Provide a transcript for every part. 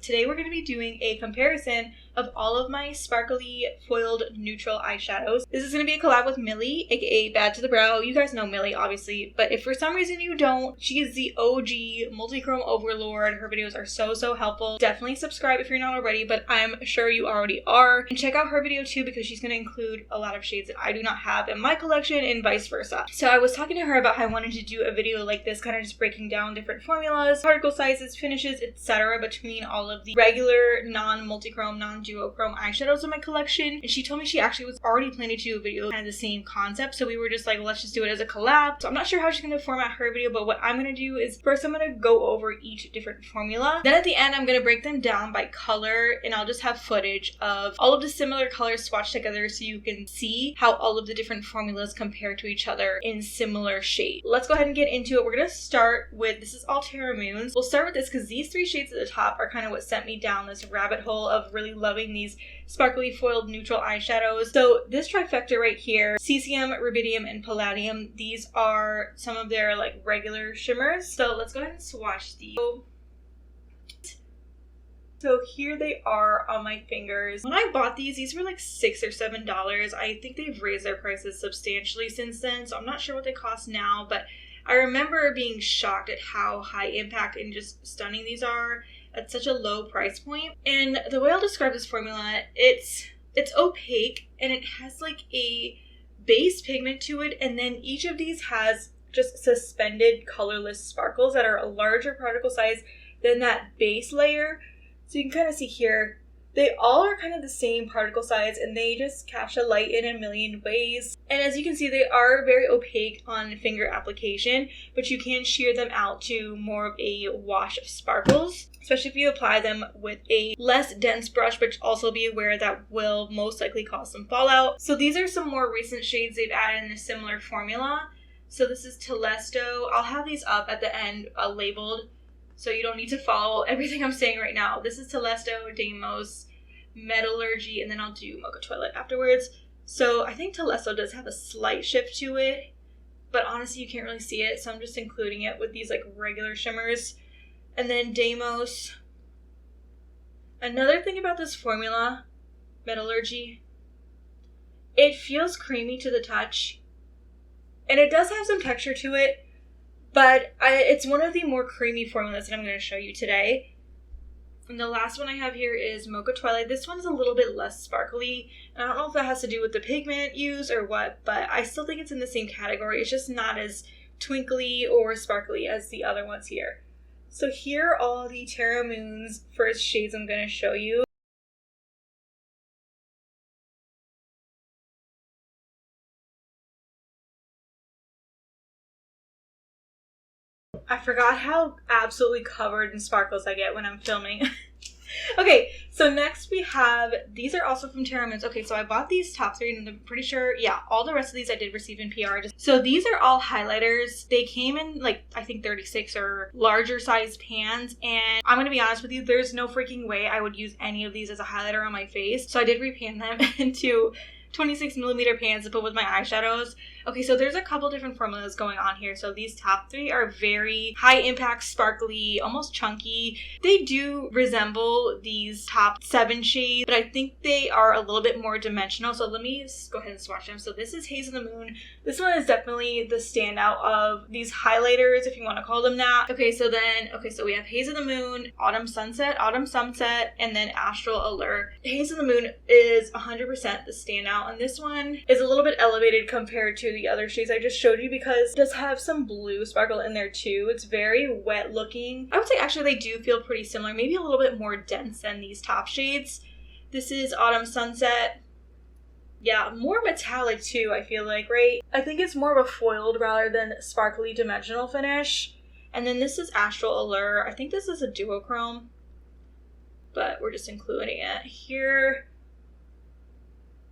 Today we're going to be doing a comparison of all of my sparkly foiled neutral eyeshadows. This is going to be a collab with Millie, aka Bad to the Brow. You guys know Millie, obviously, but if for some reason you don't, she is the OG multi-chrome overlord. Her videos are so helpful. Definitely subscribe if you're not already, but I'm sure you already are. And check out her video too, because she's going to include a lot of shades that I do not have in my collection and vice versa. So I was talking to her about how I wanted to do a video like this, kind of just breaking down different formulas, particle sizes, finishes, etc. between all of the regular non-multi-chrome, non-duochrome eyeshadows in my collection. And she told me she actually was already planning to do a video kind of the same concept, so we were just like, let's just do it as a collab. So I'm not sure how she's going to format her video, but what I'm going to do is first I'm going to go over each different formula. Then at the end I'm going to break them down by color, and I'll just have footage of all of the similar colors swatched together so you can see how all of the different formulas compare to each other in similar shades. Let's go ahead and get into it. We're going to start with, this is all Terra Moons. We'll start with this because these three shades at the top are kind of what sent me down this rabbit hole of really loving these sparkly foiled neutral eyeshadows. So this trifecta right here, Caesium, Rubidium, and Palladium, these are some of their like regular shimmers. So let's go ahead and swatch these. So here they are on my fingers. When I bought these were like $6 or $7. I think they've raised their prices substantially since then, so I'm not sure what they cost now, but I remember being shocked at how high impact and just stunning these are at such a low price point. And the way I'll describe this formula, it's opaque and it has like a base pigment to it, and then each of these has just suspended colorless sparkles that are a larger particle size than that base layer. So you can kind of see here, they all are kind of the same particle size and they just catch the light in a million ways. And as you can see, they are very opaque on finger application, but you can shear them out to more of a wash of sparkles, especially if you apply them with a less dense brush, but also be aware that will most likely cause some fallout. So these are some more recent shades they've added in a similar formula. So this is Telesto. I'll have these up at the end labeled, so you don't need to follow everything I'm saying right now. This is Telesto, Deimos, Metallurgy, and then I'll do Mocha Twilight afterwards. So I think Telesto does have a slight shift to it, but honestly you can't really see it, so I'm just including it with these like regular shimmers. And then Deimos. Another thing about this formula, Metallurgy, it feels creamy to the touch, and it does have some texture to it, but it's one of the more creamy formulas that I'm going to show you today. And the last one I have here is Mocha Twilight. This one's a little bit less sparkly. I don't know if that has to do with the pigment used or what, but I still think it's in the same category. It's just not as twinkly or sparkly as the other ones here. So here are all the Terra Moons first shades I'm going to show you. I forgot how absolutely covered in sparkles I get when I'm filming. Okay, so next we have, these are also from Terra Moons. Okay, so I bought these top three, and I'm pretty sure, yeah, all the rest of these I did receive in PR. So these are all highlighters. They came in like, I think 36 or larger size pans, and I'm gonna be honest with you, there's no freaking way I would use any of these as a highlighter on my face. So I did repan them into 26mm pans to put with my eyeshadows. Okay, so there's a couple different formulas going on here. So these top three are very high impact, sparkly, almost chunky. They do resemble these top 7 shades, but I think they are a little bit more dimensional. So let me go ahead and swatch them. So this is Haze of the Moon. This one is definitely the standout of these highlighters, if you want to call them that. Okay, so we have Haze of the Moon, Autumn Sunset, and then Astral Allure. Haze of the Moon is 100% the standout, and this one is a little bit elevated compared to the other shades I just showed you because it does have some blue sparkle in there too. It's very wet looking. I would say actually they do feel pretty similar, maybe a little bit more dense than these top shades. This is Autumn Sunset. Yeah, more metallic too, I feel like, right? I think it's more of a foiled rather than sparkly dimensional finish. And then this is Astral Allure. I think this is a duochrome, but we're just including it here.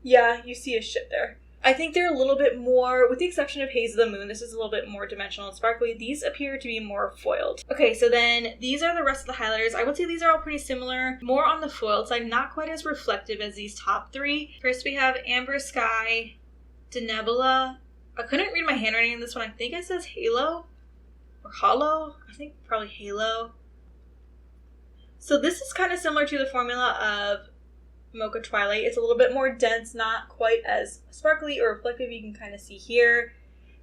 Yeah, you see a shift there. I think they're a little bit more, with the exception of Haze of the Moon, this is a little bit more dimensional and sparkly. These appear to be more foiled. Okay, so then these are the rest of the highlighters. I would say these are all pretty similar, more on the foiled side, not quite as reflective as these top three. First we have Amber Sky, Denebola. I couldn't read my handwriting in this one. I think it says Halo or Hollow. I think probably Halo. So this is kind of similar to the formula of Mocha Twilight. It's a little bit more dense, not quite as sparkly or reflective. You can kind of see here.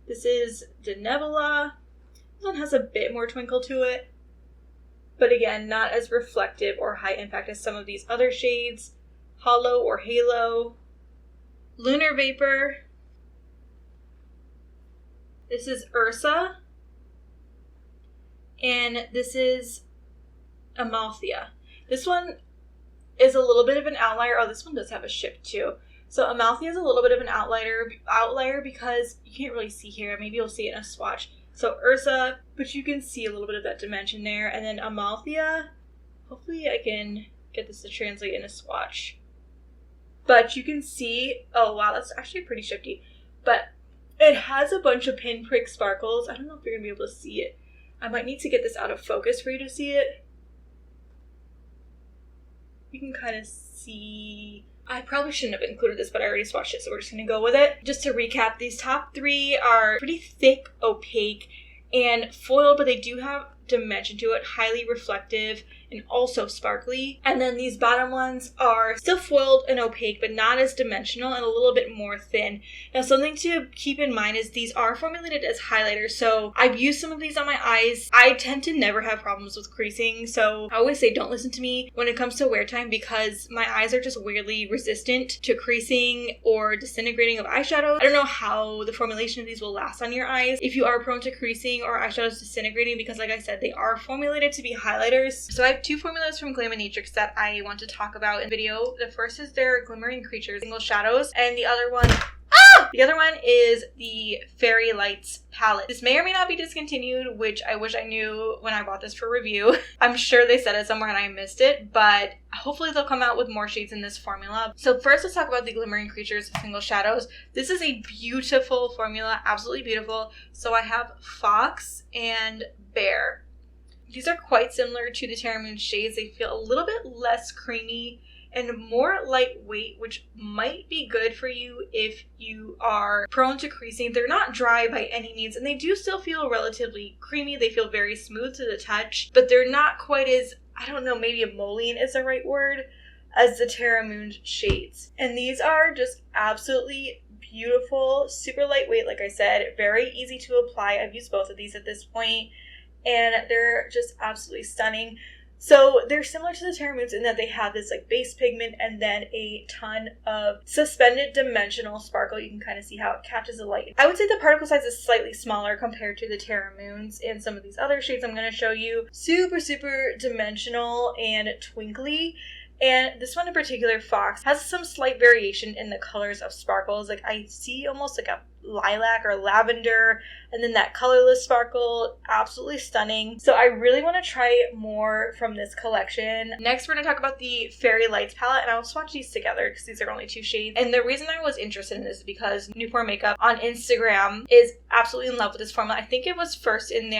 This is Denebola. This one has a bit more twinkle to it, but again, not as reflective or high impact as some of these other shades. Hollow or Halo. Lunar Vapor. This is Ersa. And this is Amalthea. This one is a little bit of an outlier. Oh, this one does have a ship too. So Amalthea is a little bit of an outlier because you can't really see here. Maybe you'll see it in a swatch. So Ersa, but you can see a little bit of that dimension there. And then Amalthea, hopefully I can get this to translate in a swatch. But you can see, oh wow, that's actually pretty shifty. But it has a bunch of pinprick sparkles. I don't know if you're going to be able to see it. I might need to get this out of focus for you to see it. You can kind of see... I probably shouldn't have included this, but I already swatched it, so we're just going to go with it. Just to recap, these top three are pretty thick, opaque, and foiled, but they do have dimension to it, highly reflective, and also sparkly. And then these bottom ones are still foiled and opaque, but not as dimensional and a little bit more thin. Now, something to keep in mind is these are formulated as highlighters, so I've used some of these on my eyes. I tend to never have problems with creasing, so I always say don't listen to me when it comes to wear time because my eyes are just weirdly resistant to creasing or disintegrating of eyeshadow. I don't know how the formulation of these will last on your eyes if you are prone to creasing or eyeshadows disintegrating because, like I said, they are formulated to be highlighters. So I have two formulas from Glaminatrix that I want to talk about in the video. The first is their Glimmering Creatures Single Shadows, and the other one is the Fairy Lights palette. This may or may not be discontinued, which I wish I knew when I bought this for review. I'm sure they said it somewhere and I missed it, but hopefully they'll come out with more shades in this formula. So first, let's talk about the Glimmering Creatures Single Shadows. This is a beautiful formula, absolutely beautiful. So I have Fox and Bear. These are quite similar to the Terra Moons shades. They feel a little bit less creamy and more lightweight, which might be good for you if you are prone to creasing. They're not dry by any means, and they do still feel relatively creamy. They feel very smooth to the touch, but they're not quite as, I don't know, maybe emollient is the right word, as the Terra Moons shades. And these are just absolutely beautiful, super lightweight, like I said, very easy to apply. I've used both of these at this point, and they're just absolutely stunning. So they're similar to the Terra Moons in that they have this like base pigment and then a ton of suspended dimensional sparkle. You can kind of see how it catches the light. I would say the particle size is slightly smaller compared to the Terra Moons and some of these other shades I'm going to show you. Super, super dimensional and twinkly. And this one in particular, Fox, has some slight variation in the colors of sparkles. Like I see almost like a lilac or lavender, and then that colorless sparkle, absolutely stunning. So I really want to try more from this collection. Next, we're going to talk about the Fairy Lights palette, and I'll swatch these together because these are only two shades. And the reason I was interested in this is because Newport Makeup on Instagram is absolutely in love with this formula. I think it was first in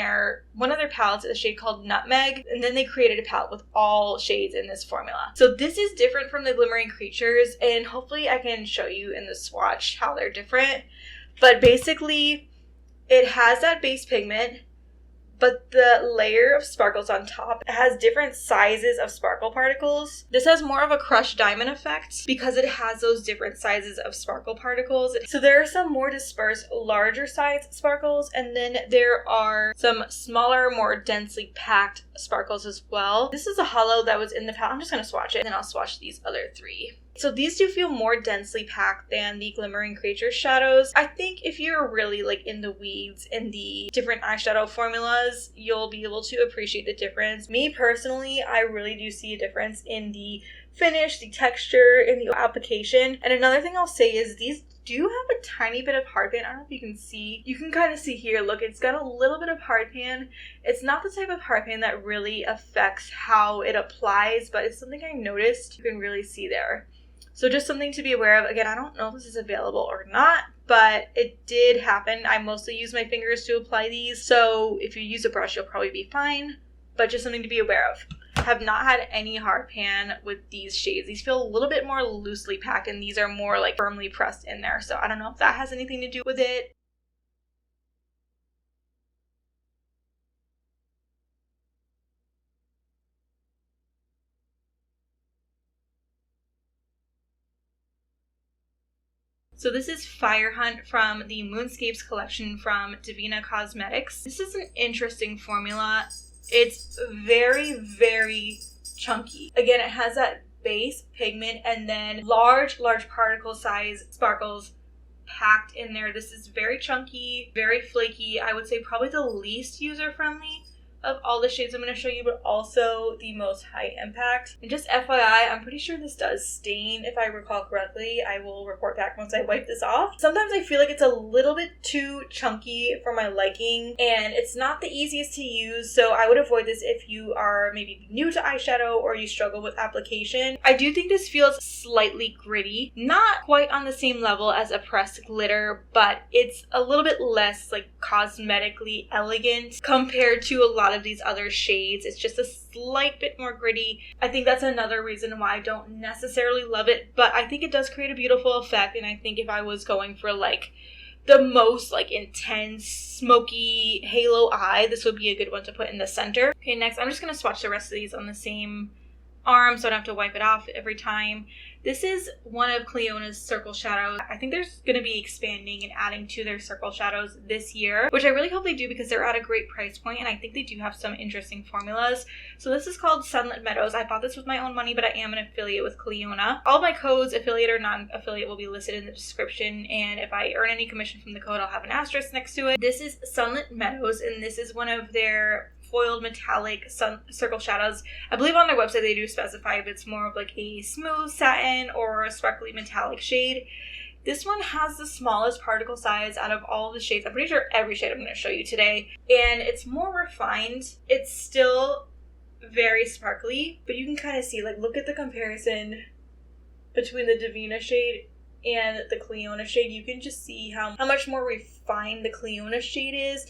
one of their palettes, a shade called Nutmeg, and then they created a palette with all shades in this formula. So this is different from the Glimmering Creatures, and hopefully I can show you in the swatch how they're different. But basically, it has that base pigment, but the layer of sparkles on top has different sizes of sparkle particles. This has more of a crushed diamond effect because it has those different sizes of sparkle particles. So there are some more dispersed, larger size sparkles, and then there are some smaller, more densely packed sparkles as well. This is a hollow that was in the palette. I'm just going to swatch it, and then I'll swatch these other three. So these do feel more densely packed than the Glimmering Creatures shadows. I think if you're really like in the weeds in the different eyeshadow formulas, you'll be able to appreciate the difference. Me personally, I really do see a difference in the finish, the texture, and the application. And another thing I'll say is these do have a tiny bit of hardpan. I don't know if you can see. You can kind of see here, look, it's got a little bit of hardpan. It's not the type of hardpan that really affects how it applies, but it's something I noticed you can really see there. So just something to be aware of. Again, I don't know if this is available or not, but it did happen. I mostly use my fingers to apply these, so if you use a brush, you'll probably be fine, but just something to be aware of. Have not had any hard pan with these shades. These feel a little bit more loosely packed, and these are more like firmly pressed in there, so I don't know if that has anything to do with it. So this is Fire Hunt from the Moonscapes collection from Devinah Cosmetics. This is an interesting formula. It's very, very chunky. Again, it has that base pigment and then large particle size sparkles packed in there. This is very chunky, very flaky. I would say probably the least user-friendly of all the shades I'm going to show you, but also the most high impact. And just FYI, I'm pretty sure this does stain. If I recall correctly, I will report back once I wipe this off. Sometimes I feel like it's a little bit too chunky for my liking, and it's not the easiest to use, so I would avoid this if you are maybe new to eyeshadow or you struggle with application. I do think this feels slightly gritty, not quite on the same level as a pressed glitter, but it's a little bit less like cosmetically elegant compared to a lot of these other shades. It's just a slight bit more gritty. I think that's another reason why I don't necessarily love it, but I think it does create a beautiful effect, and I think if I was going for like the most like intense smoky halo eye, this would be a good one to put in the center. Okay, next I'm just going to swatch the rest of these on the same arm so I don't have to wipe it off every time. This is one of Clionadh's circle shadows. I think they're going to be expanding and adding to their circle shadows this year, which I really hope they do because they're at a great price point and I think they do have some interesting formulas. So this is called Sunlit Meadows. I bought this with my own money, but I am an affiliate with Clionadh. All my codes, affiliate or non-affiliate, will be listed in the description, and if I earn any commission from the code, I'll have an asterisk next to it. This is Sunlit Meadows, and this is one of their foiled metallic circle shadows. I believe on their website they do specify if it's more of like a smooth satin or a sparkly metallic shade. This one has the smallest particle size out of all of the shades. I'm pretty sure every shade I'm going to show you today. And it's more refined. It's still very sparkly, but you can kind of see, like, look at the comparison between the Devinah shade and the Clionadh shade. You can just see how much more refined the Clionadh shade is.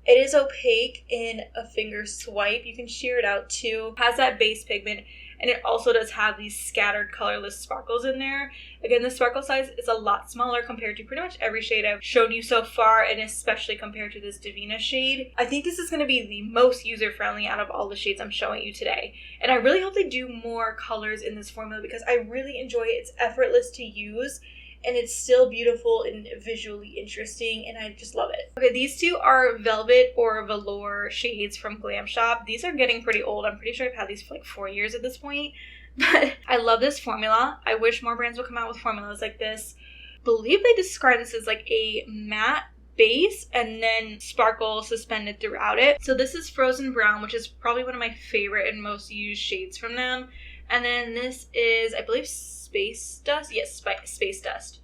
It is opaque in a finger swipe. You can sheer it out too. It has that base pigment, and it also does have these scattered colorless sparkles in there. Again, the sparkle size is a lot smaller compared to pretty much every shade I've shown you so far, and especially compared to this Devinah shade. I think this is going to be the most user-friendly out of all the shades I'm showing you today. And I really hope they do more colors in this formula because I really enjoy it. It's effortless to use, and it's still beautiful and visually interesting, and I just love it. Okay, these two are Velvet or Velour shades from Glamshop. These are getting pretty old. I'm pretty sure I've had these for like 4 years at this point, but I love this formula. I wish more brands would come out with formulas like this. I believe they describe this as like a matte base and then sparkle suspended throughout it. So this is Frozen Brown, which is probably one of my favorite and most used shades from them. And then this is, I believe, Space Dust? Yes, Space Dust.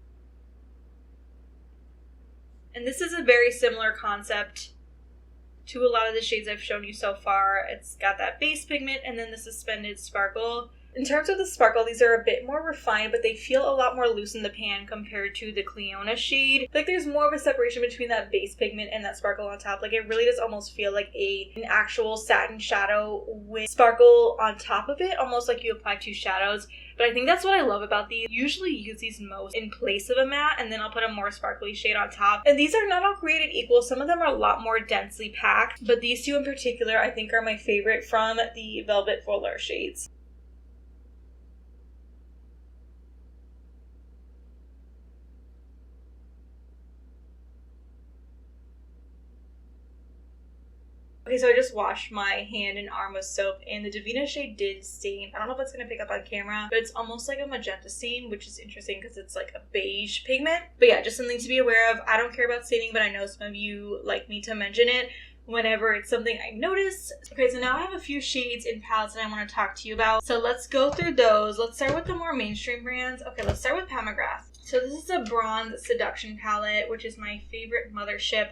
And this is a very similar concept to a lot of the shades I've shown you so far. It's got that base pigment and then the suspended sparkle. In terms of the sparkle, these are a bit more refined, but they feel a lot more loose in the pan compared to the Clionadh shade. Like there's more of a separation between that base pigment and that sparkle on top. Like it really does almost feel like an actual satin shadow with sparkle on top of it, almost like you apply two shadows. But I think that's what I love about these. I usually use these most in place of a matte, and then I'll put a more sparkly shade on top. And these are not all created equal. Some of them are a lot more densely packed, but these two in particular I think are my favorite from the Velvet Velour shades. Okay, so I just washed my hand and arm with soap, and the Devinah shade did stain. I don't know if it's going to pick up on camera, but it's almost like a magenta stain, which is interesting because it's like a beige pigment. But yeah, just something to be aware of. I don't care about staining, but I know some of you like me to mention it whenever it's something I notice. Okay, so now I have a few shades and palettes that I want to talk to you about. So let's go through those. Let's start with the more mainstream brands. Okay, let's start with McGrath. So this is a Bronze Seduction palette, which is my favorite Mothership.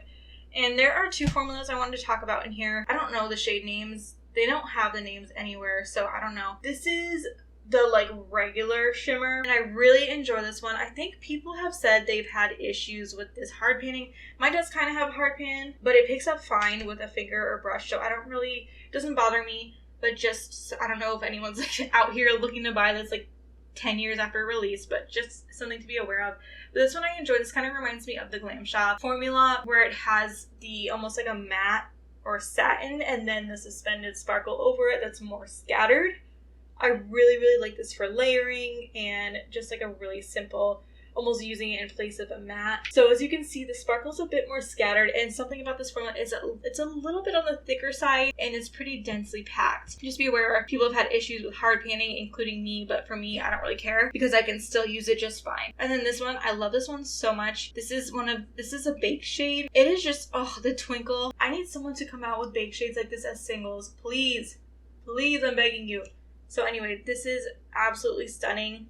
And there are two formulas I wanted to talk about in here. I don't know the shade names. They don't have the names anywhere, so I don't know. This is the like regular shimmer, and I really enjoy this one. I think people have said they've had issues with this hard panning. Mine does kind of have a hard pan, but it picks up fine with a finger or brush, so it doesn't bother me. But just, I don't know if anyone's like out here looking to buy this like 10 years after release, but just something to be aware of. But this one I enjoy. This kind of reminds me of the Glamshop formula where it has the almost like a matte or satin and then the suspended sparkle over it that's more scattered. I really, really like this for layering and just like a really simple almost using it in place of a matte. So as you can see, the sparkle's a bit more scattered, and something about this formula is it's a little bit on the thicker side and it's pretty densely packed. Just be aware, people have had issues with hard panning, including me, but for me, I don't really care because I can still use it just fine. And then this one, I love this one so much. This is a baked shade. It is just, oh, the twinkle. I need someone to come out with baked shades like this as singles. Please, please, I'm begging you. So anyway, this is absolutely stunning.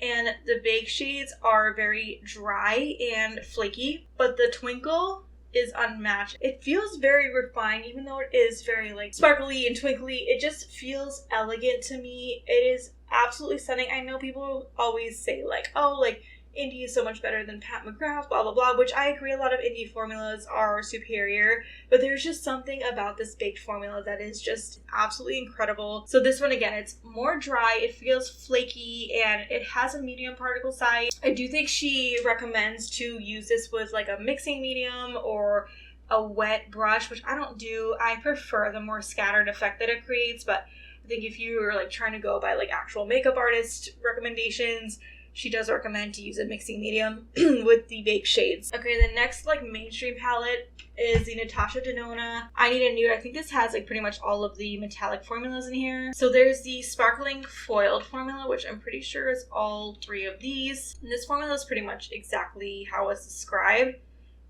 And the baked shades are very dry and flaky, but the twinkle is unmatched. It feels very refined, even though it is very like sparkly and twinkly. It just feels elegant to me. It is absolutely stunning. I know people always say like, oh, like indie is so much better than Pat McGrath, blah, blah, blah, which I agree a lot of indie formulas are superior, but there's just something about this baked formula that is just absolutely incredible. So this one, again, it's more dry, it feels flaky, and it has a medium particle size. I do think she recommends to use this with like a mixing medium or a wet brush, which I don't do. I prefer the more scattered effect that it creates, but I think if you're like trying to go by like actual makeup artist recommendations, she does recommend to use a mixing medium with the baked shades. Okay, the next like mainstream palette is the Natasha Denona I Need a Nude. I think this has like pretty much all of the metallic formulas in here. So there's the sparkling foiled formula, which I'm pretty sure is all three of these. And this formula is pretty much exactly how it's described.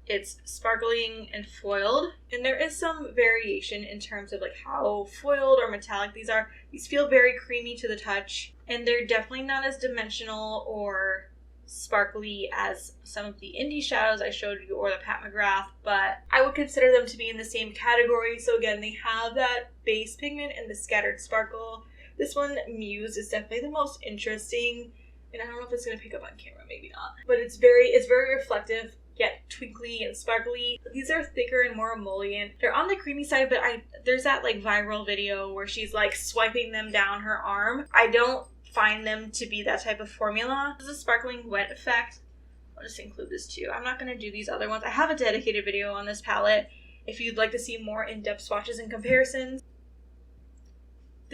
It's sparkling and foiled, and there is some variation in terms of like how foiled or metallic these are. These feel very creamy to the touch, and they're definitely not as dimensional or sparkly as some of the indie shadows I showed you or the Pat McGrath, but I would consider them to be in the same category. So again, they have that base pigment and the scattered sparkle. This one, Muse, is definitely the most interesting, and I don't know if it's going to pick up on camera, maybe not, but it's very reflective, yet twinkly and sparkly. These are thicker and more emollient. They're on the creamy side, but there's that like viral video where she's like swiping them down her arm. I don't find them to be that type of formula. This is a sparkling wet effect. I'll just include this too. I'm not going to do these other ones. I have a dedicated video on this palette if you'd like to see more in-depth swatches and comparisons.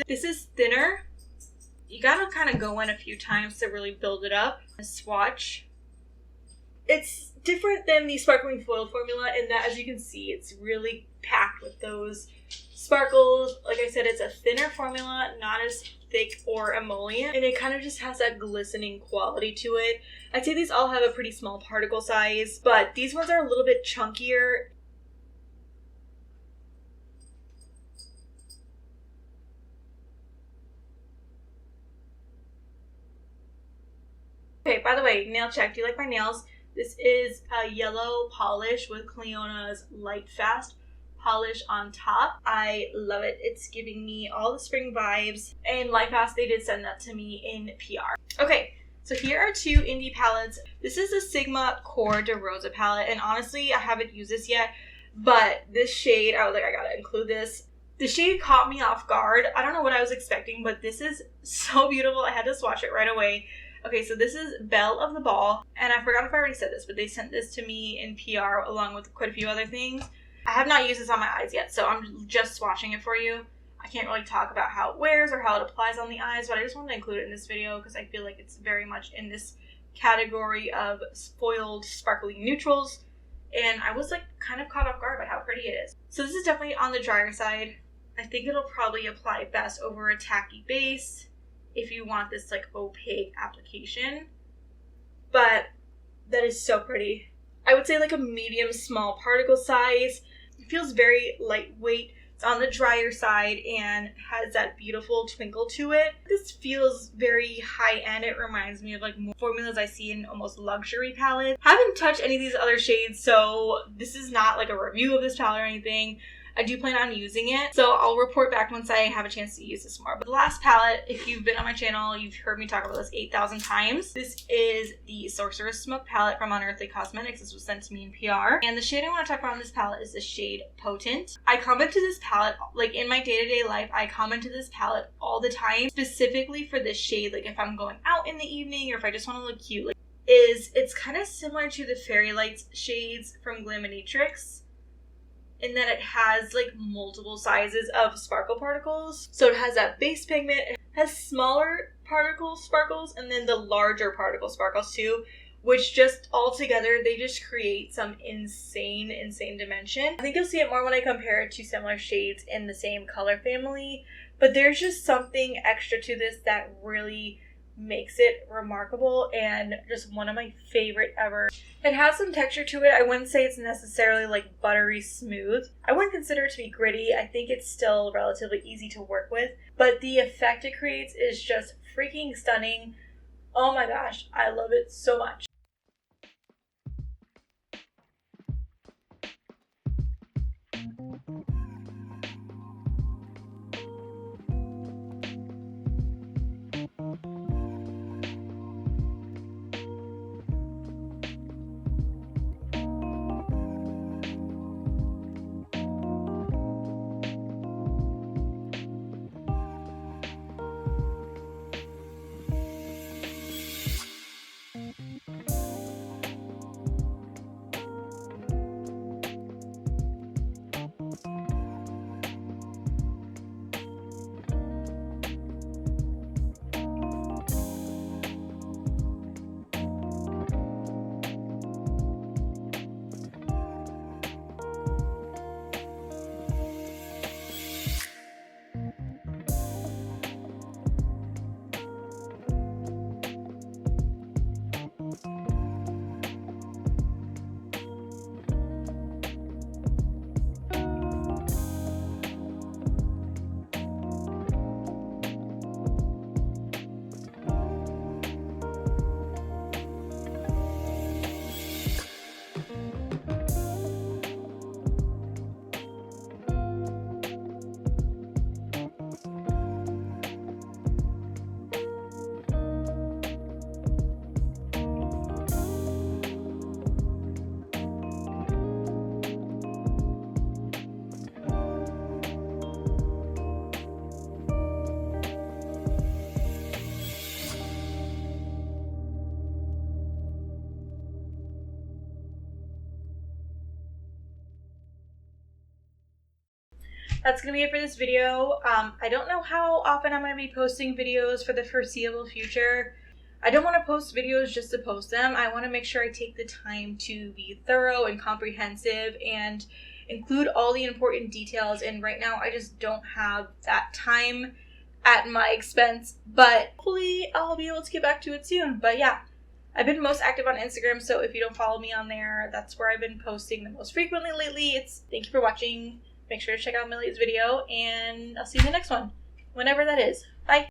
This is thinner. You gotta kind of go in a few times to really build it up. A swatch. It's different than the sparkling foiled formula in that, as you can see, it's really packed with those sparkles. Like I said, it's a thinner formula, not as thick or emollient, and it kind of just has that glistening quality to it. I'd say these all have a pretty small particle size, but these ones are a little bit chunkier. Okay, by the way, nail check. Do you like my nails? This is a yellow polish with Clionadh's Light Fast polish on top. I love it. It's giving me all the spring vibes. And Light Fast, they did send that to me in PR. Okay, so here are two indie palettes. This is the Sigma Core de Rosa palette. And honestly, I haven't used this yet. But this shade, I was like, I gotta include this. The shade caught me off guard. I don't know what I was expecting, but this is so beautiful. I had to swatch it right away. Okay, so this is Belle of the Ball, and I forgot if I already said this, but they sent this to me in PR along with quite a few other things. I have not used this on my eyes yet, so I'm just swatching it for you. I can't really talk about how it wears or how it applies on the eyes, but I just wanted to include it in this video because I feel like it's very much in this category of foiled, sparkly neutrals, and I was like kind of caught off guard by how pretty it is. So this is definitely on the drier side. I think it'll probably apply best over a tacky base if you want this like opaque application, but that is so pretty. I would say like a medium small particle size. It feels very lightweight. It's on the drier side and has that beautiful twinkle to it. This feels very high end. It reminds me of like more formulas I see in almost luxury palettes. Haven't touched any of these other shades, so this is not like a review of this palette or anything. I do plan on using it, so I'll report back once I have a chance to use this more. But the last palette, if you've been on my channel, you've heard me talk about this 8,000 times. This is the Sorcerous Smoke palette from Unearthly Cosmetics. This was sent to me in PR. And the shade I want to talk about in this palette is the shade Potent. I comment to this palette, like in my day-to-day life, I comment to this palette all the time, specifically for this shade, like if I'm going out in the evening or if I just want to look cute. Like, it's kind of similar to the Fairy Lights shades from Glaminatrix, in that it has like multiple sizes of sparkle particles. So it has that base pigment, it has smaller particle sparkles, and then the larger particle sparkles too, which just all together, they just create some insane dimension. I think you'll see it more when I compare it to similar shades in the same color family, but there's just something extra to this that really makes it remarkable and just one of my favorite ever. It has some texture to it. I wouldn't say it's necessarily like buttery smooth. I wouldn't consider it to be gritty. I think it's still relatively easy to work with, but the effect it creates is just freaking stunning. Oh my gosh, I love it so much. That's going to be it for this video. I don't know how often I'm going to be posting videos for the foreseeable future. I don't want to post videos just to post them. I want to make sure I take the time to be thorough and comprehensive and include all the important details. And right now I just don't have that time at my expense. But hopefully I'll be able to get back to it soon. But yeah, I've been most active on Instagram. So if you don't follow me on there, that's where I've been posting the most frequently lately. Thank you for watching. Make sure to check out Millie's video, and I'll see you in the next one, whenever that is. Bye!